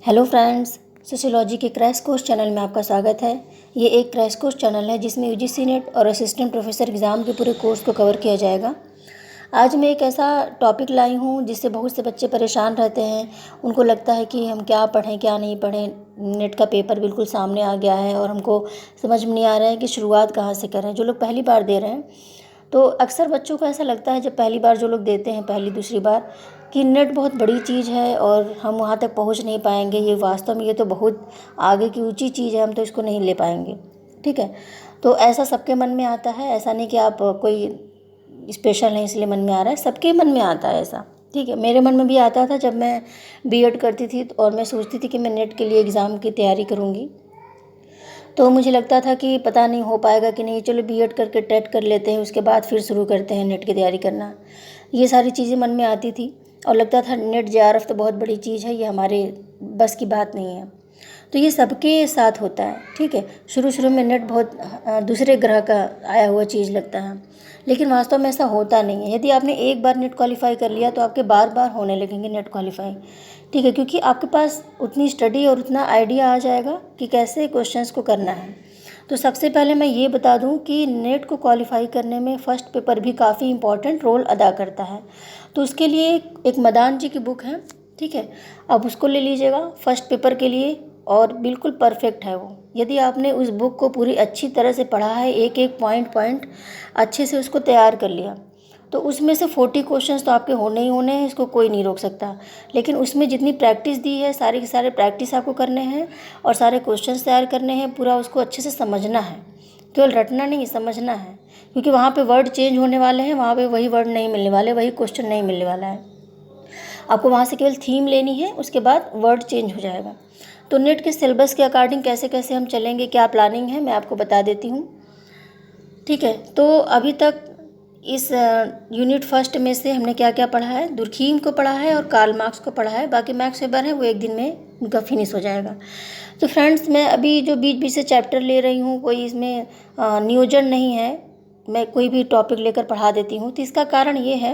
Hello friends, sociology के crash course channel में आपका स्वागत है। ये एक क्रैश कोर्स चैनल है जिसमें यूजीसी नेट और असिस्टेंट प्रोफेसर एग्ज़ाम के पूरे कोर्स को कवर किया जाएगा। आज मैं एक ऐसा टॉपिक लाई हूँ जिससे बहुत से बच्चे परेशान रहते हैं। उनको लगता है कि हम क्या पढ़ें क्या नहीं पढ़ें, नेट का पेपर बिल्कुल सामने आ गया है और हमको समझ में नहीं आ रहा है कि शुरुआत कहाँ से करें। जो लोग पहली बार दे रहे हैं, तो अक्सर बच्चों को ऐसा लगता है जब पहली बार जो लोग देते हैं, पहली दूसरी बार, कि नेट बहुत बड़ी चीज़ है और हम वहाँ तक पहुँच नहीं पाएंगे। ये वास्तव में ये तो बहुत आगे की ऊंची चीज़ है, हम तो इसको नहीं ले पाएंगे। ठीक है, तो ऐसा सबके मन में आता है। ऐसा नहीं कि आप कोई स्पेशल नहीं इसलिए मन में आ रहा है, सबके मन में आता है ऐसा। ठीक है, मेरे मन में भी आता था जब मैं बीएड करती थी और मैं सोचती थी कि मैं नेट के लिए एग्ज़ाम की तैयारी करूँगी। तो मुझे लगता था कि पता नहीं हो पाएगा कि नहीं, चलो बीएड करके टेट कर लेते हैं, उसके बाद फिर शुरू करते हैं नेट की तैयारी करना। ये सारी चीज़ें मन में आती थी और लगता था नेट जेआरएफ तो बहुत बड़ी चीज़ है, ये हमारे बस की बात नहीं है। तो ये सबके साथ होता है। ठीक है, शुरू शुरू में नेट बहुत दूसरे ग्रह का आया हुआ चीज़ लगता है, लेकिन वास्तव में ऐसा होता नहीं है। यदि आपने एक बार नेट क्वालिफाई कर लिया तो आपके बार बार होने लगेंगे नेट क्वालिफाई। ठीक है, क्योंकि आपके पास उतनी स्टडी और उतना आइडिया आ जाएगा कि कैसे क्वेश्चंस को करना है। तो सबसे पहले मैं ये बता दूं कि नेट को क्वालिफाई करने में फ़र्स्ट पेपर भी काफ़ी इंपॉर्टेंट रोल अदा करता है। तो उसके लिए एक मदान जी की बुक है। ठीक है, आप उसको ले लीजिएगा फर्स्ट पेपर के लिए, और बिल्कुल परफेक्ट है वो। यदि आपने उस बुक को पूरी अच्छी तरह से पढ़ा है, एक एक पॉइंट अच्छे से उसको तैयार कर लिया, तो उसमें से 40 क्वेश्चंस तो आपके होने ही होने हैं, इसको कोई नहीं रोक सकता। लेकिन उसमें जितनी प्रैक्टिस दी है, सारे के सारे प्रैक्टिस आपको करने हैं और सारे क्वेश्चंस तैयार करने हैं। पूरा उसको अच्छे से समझना है, केवल रटना नहीं, समझना है। क्योंकि वहाँ पे वर्ड चेंज होने वाले हैं, वहाँ पे वही वर्ड नहीं मिलने वाले, वही क्वेश्चन नहीं मिलने वाला है। आपको वहाँ से केवल थीम लेनी है, उसके बाद वर्ड चेंज हो जाएगा। तो नेट के सिलेबस के अकॉर्डिंग कैसे कैसे हम चलेंगे, क्या प्लानिंग है, मैं आपको बता देती हूँ। ठीक है, तो अभी तक इस यूनिट फर्स्ट में से हमने क्या क्या पढ़ा है, दुर्खीम को पढ़ा है और कार्ल मार्क्स को पढ़ा है। बाकी मैक्स वेबर है, वो एक दिन में उनका फिनिश हो जाएगा। तो फ्रेंड्स, मैं अभी जो बीच बीच से चैप्टर ले रही हूँ, कोई इसमें नियोजन नहीं है, मैं कोई भी टॉपिक लेकर पढ़ा देती हूँ। तो इसका कारण ये है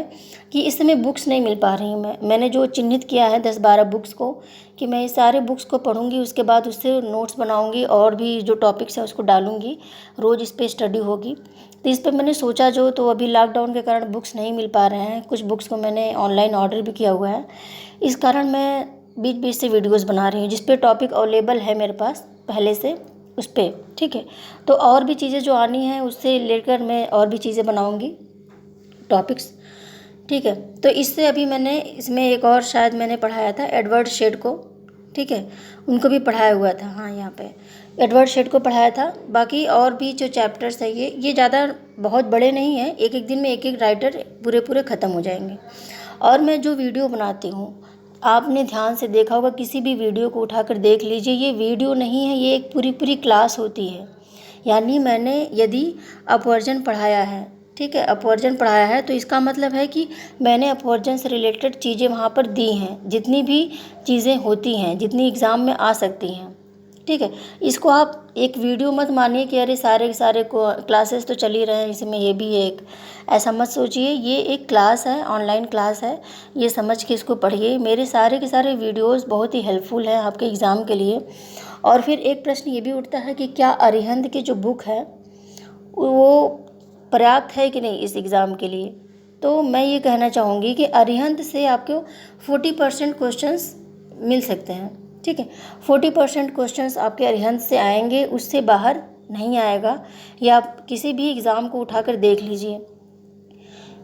कि इस समय बुक्स नहीं मिल पा रही हैं। मैंने जो चिन्हित किया है 10-12 बुक्स को, कि मैं इस सारे बुक्स को पढ़ूंगी, उसके बाद उससे नोट्स बनाऊंगी और भी जो टॉपिक्स है उसको डालूंगी, रोज़ इस पर स्टडी होगी। तो इस पर मैंने सोचा जो, तो अभी लॉकडाउन के कारण बुक्स नहीं मिल पा रहे हैं। कुछ बुक्स को मैंने ऑनलाइन ऑर्डर भी किया हुआ है, इस कारण मैं बीच बीच से वीडियोस बना रही हूँ जिस पे टॉपिक अवेलेबल है मेरे पास पहले से, उस पर। ठीक है, तो और भी चीज़ें जो आनी है उससे लेकर मैं और भी चीज़ें बनाऊँगी, टॉपिक्स। ठीक है, तो इससे अभी मैंने इसमें एक और शायद मैंने पढ़ाया था एडवर्ड शेड को। ठीक है, उनको भी पढ़ाया हुआ था। हाँ, यहाँ पे एडवर्ड शेड को पढ़ाया था। बाकी और भी जो चैप्टर्स है, ये ज़्यादा बहुत बड़े नहीं हैं, एक एक दिन में एक एक राइटर पूरे पूरे ख़त्म हो जाएंगे। और मैं जो वीडियो बनाती हूँ, आपने ध्यान से देखा होगा, किसी भी वीडियो को उठाकर देख लीजिए, ये वीडियो नहीं है, ये एक पूरी पूरी क्लास होती है। यानी मैंने यदि अपवर्जन पढ़ाया है, ठीक है, अपवर्जन पढ़ाया है, तो इसका मतलब है कि मैंने अपवर्जन से रिलेटेड चीज़ें वहाँ पर दी हैं, जितनी भी चीज़ें होती हैं, जितनी एग्ज़ाम में आ सकती हैं। ठीक है, इसको आप एक वीडियो मत मानिए कि अरे सारे के सारे को क्लासेस तो चल ही रहे हैं, इसमें ये भी एक, ऐसा मत सोचिए। ये एक क्लास है, ऑनलाइन क्लास है, ये समझ के इसको पढ़िए। मेरे सारे के सारे वीडियोस बहुत ही हेल्पफुल हैं आपके एग्ज़ाम के लिए। और फिर एक प्रश्न ये भी उठता है कि क्या अरिहंत की जो बुक है वो पर्याप्त है कि नहीं इस एग्ज़ाम के लिए। तो मैं ये कहना चाहूँगी कि अरिहंत से आपको 40% क्वेश्चंस मिल सकते हैं। ठीक है, 40% क्वेश्चंस आपके अरिहंत से आएंगे, उससे बाहर नहीं आएगा। या आप किसी भी एग्ज़ाम को उठाकर देख लीजिए।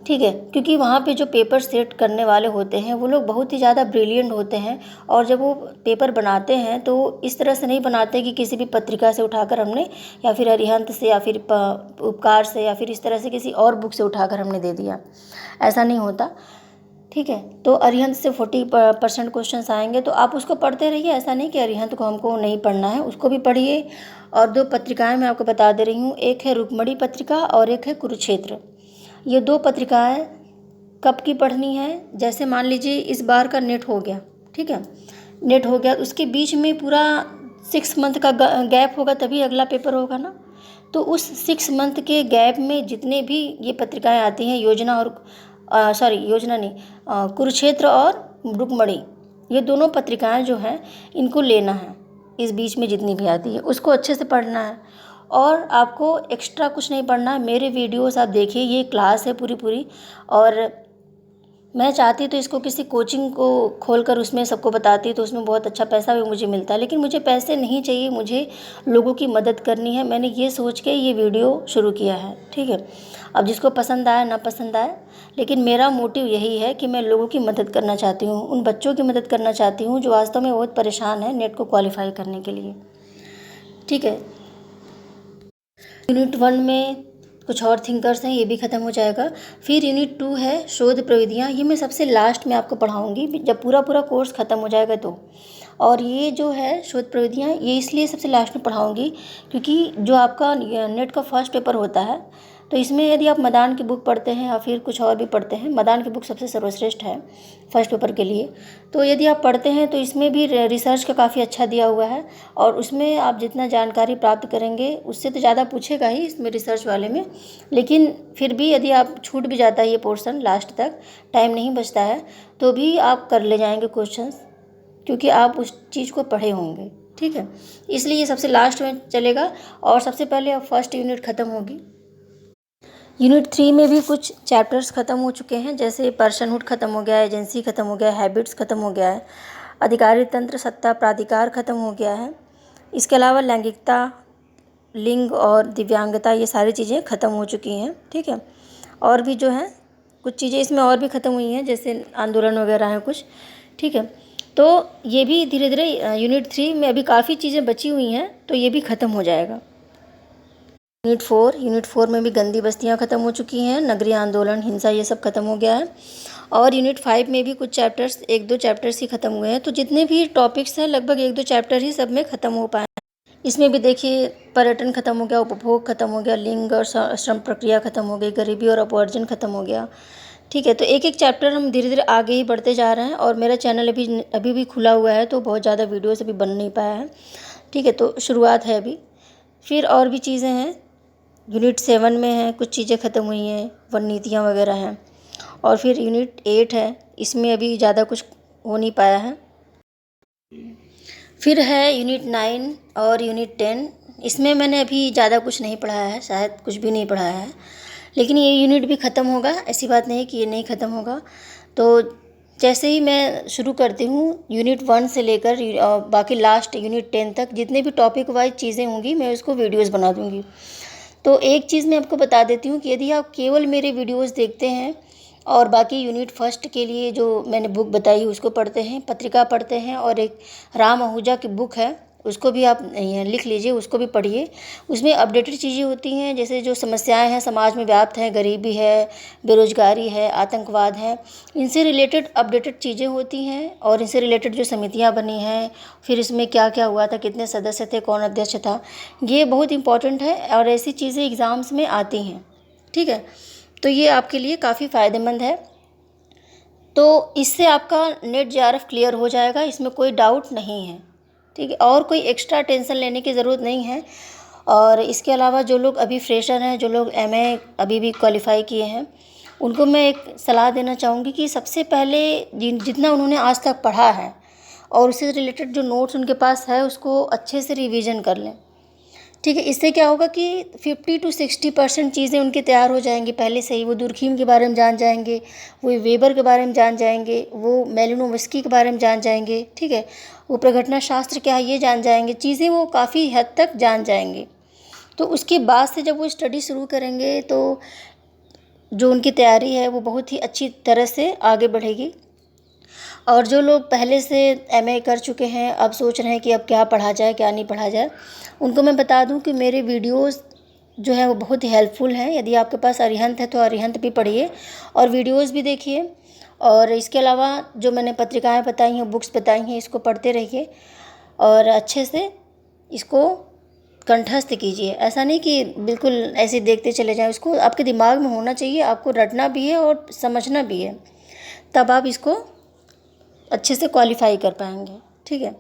ठीक है, क्योंकि वहाँ पे जो पेपर सेट करने वाले होते हैं वो लोग बहुत ही ज़्यादा ब्रिलियंट होते हैं, और जब वो पेपर बनाते हैं तो इस तरह से नहीं बनाते कि किसी भी पत्रिका से उठाकर हमने, या फिर अरिहंत से, या फिर उपकार से, या फिर इस तरह से किसी और बुक से उठाकर हमने दे दिया, ऐसा नहीं होता। ठीक है, तो अरिहंत से 40% क्वेश्चन आएंगे, तो आप उसको पढ़ते रहिए। ऐसा नहीं कि अरिहंत को हमको नहीं पढ़ना है, उसको भी पढ़िए। और 2 पत्रिकाएँ मैं आपको बता दे रही हूँ, एक है रुक्मणी पत्रिका और एक है कुरुक्षेत्र। ये 2 पत्रिकाएँ कब की पढ़नी है, जैसे मान लीजिए इस बार का नेट हो गया, ठीक है, नेट हो गया, उसके बीच में पूरा 6 मंथ का गैप होगा, तभी अगला पेपर होगा ना। तो उस 6 मंथ के गैप में जितने भी ये पत्रिकाएं आती हैं, योजना और योजना नहीं, कुरुक्षेत्र और रुक्मणी, ये दोनों पत्रिकाएं जो हैं इनको लेना है, इस बीच में जितनी भी आती है उसको अच्छे से पढ़ना है। और आपको एक्स्ट्रा कुछ नहीं पढ़ना है। मेरे वीडियोस आप देखिए, ये क्लास है पूरी पूरी, और मैं चाहती तो इसको किसी कोचिंग को खोलकर उसमें सबको बताती, तो उसमें बहुत अच्छा पैसा भी मुझे मिलता है। लेकिन मुझे पैसे नहीं चाहिए, मुझे लोगों की मदद करनी है। मैंने ये सोच के ये वीडियो शुरू किया है, ठीक है। अब जिसको पसंद आए ना पसंद आए, लेकिन मेरा मोटिव यही है कि मैं लोगों की मदद करना चाहती हूँ, उन बच्चों की मदद करना चाहती हूँ जो वास्तव में बहुत परेशान है नेट को क्वालिफाई करने के लिए, ठीक है। यूनिट 1 में कुछ और थिंकर्स हैं, ये भी ख़त्म हो जाएगा। फिर यूनिट 2 है शोध प्रविधियाँ, ये मैं सबसे लास्ट में आपको पढ़ाऊँगी जब पूरा कोर्स ख़त्म हो जाएगा तो। और ये जो है शोध प्रविधियाँ, ये इसलिए सबसे लास्ट में पढ़ाऊँगी क्योंकि जो आपका नेट का फर्स्ट पेपर होता है, तो इसमें यदि आप मदान की बुक पढ़ते हैं या फिर कुछ और भी पढ़ते हैं, मदान की बुक सबसे सर्वश्रेष्ठ है फर्स्ट पेपर के लिए। तो यदि आप पढ़ते हैं तो इसमें भी रिसर्च का काफ़ी अच्छा दिया हुआ है, और उसमें आप जितना जानकारी प्राप्त करेंगे उससे तो ज़्यादा पूछेगा ही इसमें रिसर्च वाले में। लेकिन फिर भी यदि आप छूट भी जाता है ये पोर्शन लास्ट तक, टाइम नहीं बचता है, तो भी आप कर ले जाएंगे क्वेश्चंस, क्योंकि आप उस चीज़ को पढ़े होंगे, ठीक है। इसलिए ये सबसे लास्ट में चलेगा, और सबसे पहले अब फर्स्ट यूनिट ख़त्म होगी। यूनिट 3 में भी कुछ चैप्टर्स ख़त्म हो चुके हैं, जैसे पर्सनहुड ख़त्म हो गया है, एजेंसी ख़त्म हो गया है, हैबिट्स ख़त्म हो गया है, अधिकारी तंत्र, सत्ता, प्राधिकार ख़त्म हो गया है। इसके अलावा लैंगिकता, लिंग और दिव्यांगता, ये सारी चीज़ें ख़त्म हो चुकी हैं, ठीक है। और भी जो है कुछ चीज़ें इसमें और भी ख़त्म हुई हैं, जैसे आंदोलन वगैरह हैं कुछ, ठीक है। तो ये भी धीरे धीरे यूनिट 3 में अभी काफ़ी चीज़ें बची हुई हैं, तो ये भी ख़त्म हो जाएगा। यूनिट 4 में भी गंदी बस्तियां ख़त्म हो चुकी हैं, नगरीय आंदोलन, हिंसा, ये सब ख़त्म हो गया है। और यूनिट 5 में भी कुछ चैप्टर्स, 1-2 चैप्टर्स ही ख़त्म हुए हैं। तो जितने भी टॉपिक्स हैं लगभग 1-2 चैप्टर ही सब में ख़त्म हो पाए हैं। इसमें भी देखिए पर्यटन ख़त्म हो गया, उपभोग ख़त्म हो गया, लिंग और श्रम प्रक्रिया ख़त्म हो गई, गरीबी और अपवर्जन ख़त्म हो गया, ठीक है। तो एक एक चैप्टर हम धीरे धीरे आगे ही बढ़ते जा रहे हैं, और मेरा चैनल अभी भी खुला हुआ है, तो बहुत ज़्यादा वीडियोज़ अभी बन नहीं पाया है, ठीक है। तो शुरुआत है अभी। फिर और भी चीज़ें हैं, यूनिट 7 में है कुछ चीज़ें ख़त्म हुई हैं, वन नीतियाँ वगैरह हैं। और फिर यूनिट 8 है, इसमें अभी ज़्यादा कुछ हो नहीं पाया है। फिर है यूनिट 9 और यूनिट 10, इसमें मैंने अभी ज़्यादा कुछ नहीं पढ़ाया है, शायद कुछ भी नहीं पढ़ाया है, लेकिन ये यूनिट भी ख़त्म होगा, ऐसी बात नहीं कि ये नहीं ख़त्म होगा। तो जैसे ही मैं शुरू करती हूँ यूनिट 1 से लेकर बाकी लास्ट यूनिट 10 तक जितने भी टॉपिक वाइज चीज़ें होंगी, मैं उसको वीडियोज़ बना दूँगी। तो एक चीज़ मैं आपको बता देती हूँ कि यदि आप केवल मेरे वीडियोस देखते हैं और बाकी यूनिट फर्स्ट के लिए जो मैंने बुक बताई उसको पढ़ते हैं, पत्रिका पढ़ते हैं, और एक राम आहूजा की बुक है उसको भी आप लिख लीजिए, उसको भी पढ़िए। उसमें अपडेटेड चीज़ें होती हैं, जैसे जो समस्याएं हैं समाज में व्याप्त हैं, गरीबी है, बेरोजगारी है, आतंकवाद है, इनसे रिलेटेड अपडेटेड चीज़ें होती हैं, और इनसे रिलेटेड जो समितियां बनी हैं, फिर इसमें क्या क्या हुआ था, कितने सदस्य थे, कौन अध्यक्ष था, ये बहुत इंपॉर्टेंट है, और ऐसी चीज़ें एग्ज़ाम्स में आती हैं, ठीक है। तो ये आपके लिए काफ़ी फ़ायदेमंद है। तो इससे आपका नेट जेआरएफ क्लियर हो जाएगा, इसमें कोई डाउट नहीं है, ठीक है। और कोई एक्स्ट्रा टेंशन लेने की ज़रूरत नहीं है। और इसके अलावा जो लोग अभी फ्रेशर हैं, जो लोग एमए अभी भी क्वालिफाई किए हैं, उनको मैं एक सलाह देना चाहूँगी कि सबसे पहले जितना उन्होंने आज तक पढ़ा है और उससे रिलेटेड जो नोट्स उनके पास है उसको अच्छे से रिवीजन कर लें, ठीक है। इससे क्या होगा कि 50 to 60% चीज़ें उनकी तैयार हो जाएंगी पहले से ही। वो दुर्खीम के बारे में जान जाएंगे, वो वेबर के बारे में जान जाएंगे, वो मेलिनोवस्की के बारे में जान जाएंगे, ठीक है। वो प्रघटना शास्त्र क्या है ये जान जाएंगे, चीज़ें वो काफ़ी हद तक जान जाएंगे। तो उसके बाद से जब वो स्टडी शुरू करेंगे तो जो उनकी तैयारी है वो बहुत ही अच्छी तरह से आगे बढ़ेगी। और जो लोग पहले से एमए कर चुके हैं, अब सोच रहे हैं कि अब क्या पढ़ा जाए क्या नहीं पढ़ा जाए, उनको मैं बता दूं कि मेरे वीडियोस जो है वो बहुत ही हेल्पफुल हैं। यदि आपके पास अरिहंत है तो अरिहंत भी पढ़िए और वीडियोस भी देखिए, और इसके अलावा जो मैंने पत्रिकाएं बताई हैं, बुक्स बताई हैं, इसको पढ़ते रहिए और अच्छे से इसको कंठस्थ कीजिए। ऐसा नहीं कि बिल्कुल ऐसे देखते चले जाएं, उसको आपके दिमाग में होना चाहिए, आपको रटना भी है और समझना भी है, तब आप इसको अच्छे से क्वालिफाई कर पाएंगे, ठीक है।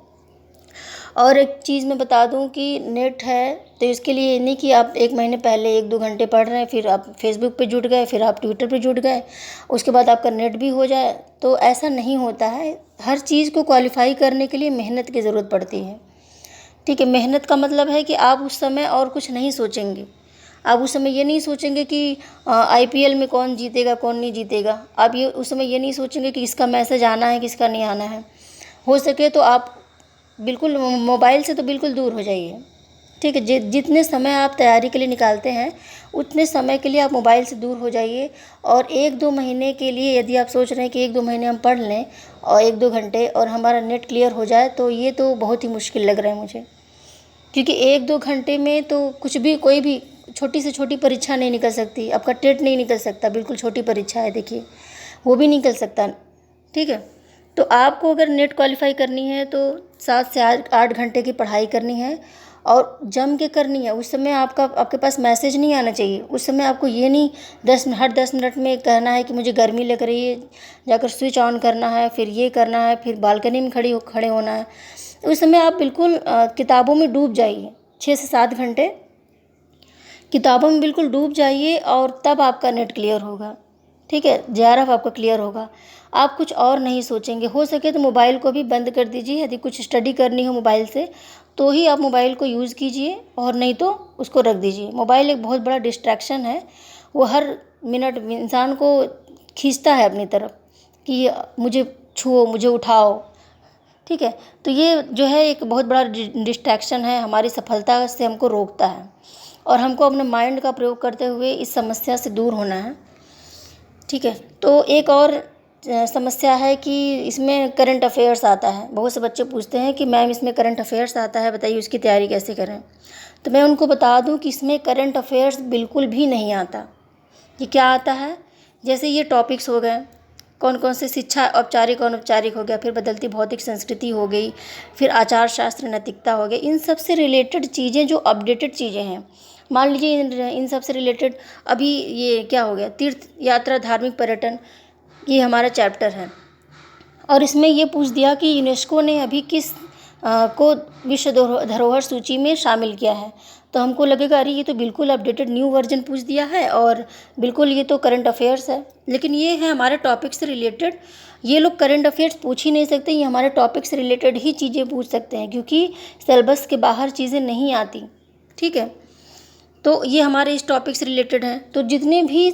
और एक चीज़ मैं बता दूं कि नेट है तो इसके लिए ये नहीं कि आप 1 महीने पहले 1-2 घंटे पढ़ रहे हैं, फिर आप फेसबुक पे जुट गए, फिर आप ट्विटर पे जुट गए, उसके बाद आपका नेट भी हो जाए, तो ऐसा नहीं होता है। हर चीज़ को क्वालिफाई करने के लिए मेहनत की ज़रूरत पड़ती है। ठीक है, मेहनत का मतलब है कि आप उस समय और कुछ नहीं सोचेंगे। आप उस समय ये नहीं सोचेंगे कि आईपीएल में कौन जीतेगा कौन नहीं जीतेगा। आप ये उस समय ये नहीं सोचेंगे कि किसका मैसेज आना है किसका नहीं आना है। हो सके तो आप बिल्कुल मोबाइल से तो बिल्कुल दूर हो जाइए। ठीक है, जितने समय आप तैयारी के लिए निकालते हैं उतने समय के लिए आप मोबाइल से दूर हो जाइए। और 1-2 महीने के लिए यदि आप सोच रहे हैं कि 1-2 महीने हम पढ़ लें और 1-2 घंटे और हमारा नेट क्लियर हो जाए, तो ये तो बहुत ही मुश्किल लग रहा है मुझे। क्योंकि 1-2 घंटे में तो कुछ भी, कोई भी छोटी से छोटी परीक्षा नहीं निकल सकती। आपका टेट नहीं निकल सकता, बिल्कुल छोटी परीक्षा है, देखिए वो भी निकल सकता। ठीक है, तो आपको अगर नेट क्वालिफाई करनी है तो 7 से 8 घंटे की पढ़ाई करनी है और जम के करनी है। उस समय आपके पास मैसेज नहीं आना चाहिए। उस समय आपको ये नहीं हर 10 मिनट में कहना है कि मुझे गर्मी लग रही है, जाकर स्विच ऑन करना है, फिर ये करना है, फिर बालकनी में खड़े होना है। उस समय आप बिल्कुल किताबों में डूब जाइए। 6 से 7 घंटे किताबों में बिल्कुल डूब जाइए और तब आपका नेट क्लियर होगा। ठीक है, जेआरएफ आपका क्लियर होगा। आप कुछ और नहीं सोचेंगे। हो सके तो मोबाइल को भी बंद कर दीजिए। यदि कुछ स्टडी करनी हो मोबाइल से तो ही आप मोबाइल को यूज़ कीजिए, और नहीं तो उसको रख दीजिए। मोबाइल एक बहुत बड़ा डिस्ट्रैक्शन है। वो हर मिनट इंसान को खींचता है अपनी तरफ कि मुझे छुओ, मुझे उठाओ। ठीक है, तो ये जो है एक बहुत बड़ा डिस्ट्रैक्शन है, हमारी सफलता से हमको रोकता है। और हमको अपने माइंड का प्रयोग करते हुए इस समस्या से दूर होना है। ठीक है, तो एक और समस्या है कि इसमें करंट अफेयर्स आता है। बहुत से बच्चे पूछते हैं कि मैम इसमें करंट अफेयर्स आता है, बताइए उसकी तैयारी कैसे करें। तो मैं उनको बता दूं कि इसमें करंट अफेयर्स बिल्कुल भी नहीं आता। ये क्या आता है, जैसे ये टॉपिक्स हो गए, कौन कौन से शिक्षा औपचारिक अनौपचारिक हो गया, फिर बदलती भौतिक संस्कृति हो गई, फिर आचार शास्त्र नैतिकता हो गया। इन सब से रिलेटेड चीज़ें जो अपडेटेड चीज़ें हैं, मान लीजिए इन सब से रिलेटेड अभी ये क्या हो गया, तीर्थ यात्रा धार्मिक पर्यटन, ये हमारा चैप्टर है। और इसमें ये पूछ दिया कि यूनेस्को ने अभी किस को विश्व धरोहर सूची में शामिल किया है। तो हमको लगेगा अरे ये तो बिल्कुल अपडेटेड न्यू वर्जन पूछ दिया है और बिल्कुल ये तो करंट अफेयर्स है। लेकिन ये है हमारे टॉपिक से रिलेटेड। ये लोग करंट अफेयर्स पूछ ही नहीं सकते, ये हमारे टॉपिक से रिलेटेड ही चीज़ें पूछ सकते हैं, क्योंकि सिलेबस के बाहर चीज़ें नहीं आती। ठीक है, तो ये हमारे इस टॉपिक से रिलेटेड हैं। तो जितने भी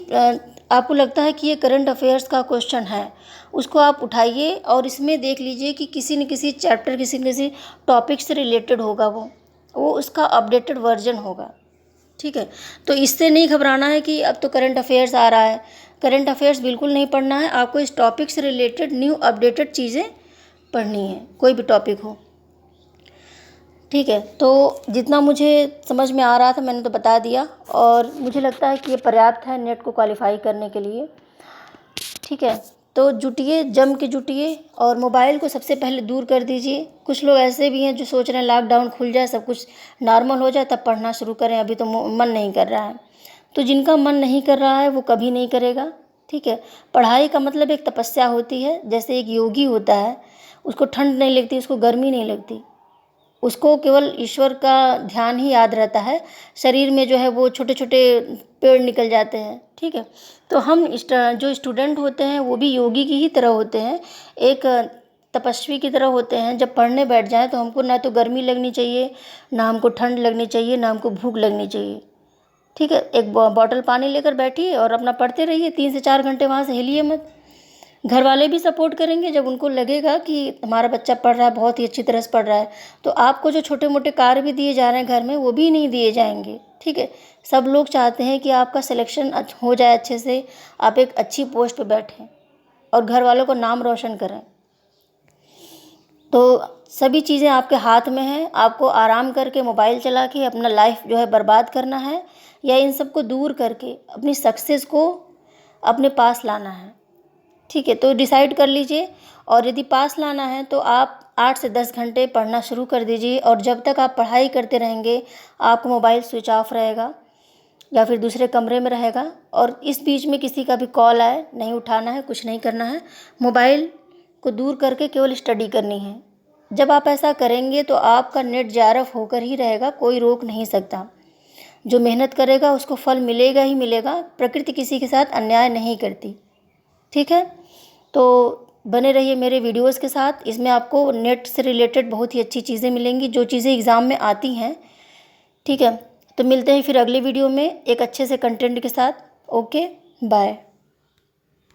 आपको लगता है कि ये करंट अफेयर्स का क्वेश्चन है, उसको आप उठाइए और इसमें देख लीजिए कि किसी न किसी चैप्टर, किसी न किसी टॉपिक से रिलेटेड होगा, वो उसका अपडेटेड वर्जन होगा। ठीक है, तो इससे नहीं घबराना है कि अब तो करंट अफेयर्स आ रहा है। करंट अफेयर्स बिल्कुल नहीं पढ़ना है, आपको इस टॉपिक से रिलेटेड न्यू अपडेटेड चीज़ें पढ़नी है, कोई भी टॉपिक हो। ठीक है, तो जितना मुझे समझ में आ रहा था मैंने तो बता दिया, और मुझे लगता है कि ये पर्याप्त है नेट को क्वालिफाई करने के लिए। ठीक है, तो जुटिए, जम के जुटिए और मोबाइल को सबसे पहले दूर कर दीजिए। कुछ लोग ऐसे भी हैं जो सोच रहे हैं लॉकडाउन खुल जाए, सब कुछ नॉर्मल हो जाए तब पढ़ना शुरू करें, अभी तो मन नहीं कर रहा है। तो जिनका मन नहीं कर रहा है वो कभी नहीं करेगा। ठीक है, पढ़ाई का मतलब एक तपस्या होती है। जैसे एक योगी होता है, उसको ठंड नहीं लगती, उसको गर्मी नहीं लगती, उसको केवल ईश्वर का ध्यान ही याद रहता है। शरीर में जो है वो छोटे छोटे पेड़ निकल जाते हैं। ठीक है, तो हम जो स्टूडेंट होते हैं वो भी योगी की ही तरह होते हैं, एक तपस्वी की तरह होते हैं। जब पढ़ने बैठ जाएं तो हमको ना तो गर्मी लगनी चाहिए, ना हमको ठंड लगनी चाहिए, ना हमको भूख लगनी चाहिए। ठीक है, एक बॉटल पानी लेकर बैठिए और अपना पढ़ते रहिए, 3 से 4 घंटे वहाँ से हिलिए मत। घर वाले भी सपोर्ट करेंगे। जब उनको लगेगा कि हमारा बच्चा पढ़ रहा है, बहुत ही अच्छी तरह से पढ़ रहा है, तो आपको जो छोटे मोटे कार्य भी दिए जा रहे हैं घर में, वो भी नहीं दिए जाएंगे। ठीक है, सब लोग चाहते हैं कि आपका सिलेक्शन हो जाए अच्छे से, आप एक अच्छी पोस्ट पे बैठें और घर वालों को नाम रोशन करें। तो सभी चीज़ें आपके हाथ में हैं। आपको आराम करके मोबाइल चला के अपना लाइफ जो है बर्बाद करना है, या इन सब को दूर करके अपनी सक्सेस को अपने पास लाना है। ठीक है, तो डिसाइड कर लीजिए। और यदि पास लाना है तो आप 8 से 10 घंटे पढ़ना शुरू कर दीजिए, और जब तक आप पढ़ाई करते रहेंगे आपका मोबाइल स्विच ऑफ रहेगा या फिर दूसरे कमरे में रहेगा। और इस बीच में किसी का भी कॉल आए नहीं उठाना है, कुछ नहीं करना है, मोबाइल को दूर करके केवल स्टडी करनी है। जब आप ऐसा करेंगे तो आपका नेट JRF होकर ही रहेगा, कोई रोक नहीं सकता। जो मेहनत करेगा उसको फल मिलेगा ही मिलेगा। प्रकृति किसी के साथ अन्याय नहीं करती, ठीक है। तो बने रहिए मेरे वीडियोस के साथ, इसमें आपको नेट से रिलेटेड बहुत ही अच्छी चीज़ें मिलेंगी, जो चीज़ें एग्ज़ाम में आती हैं, ठीक है। तो मिलते हैं फिर अगले वीडियो में एक अच्छे से कंटेंट के साथ। Okay, bye.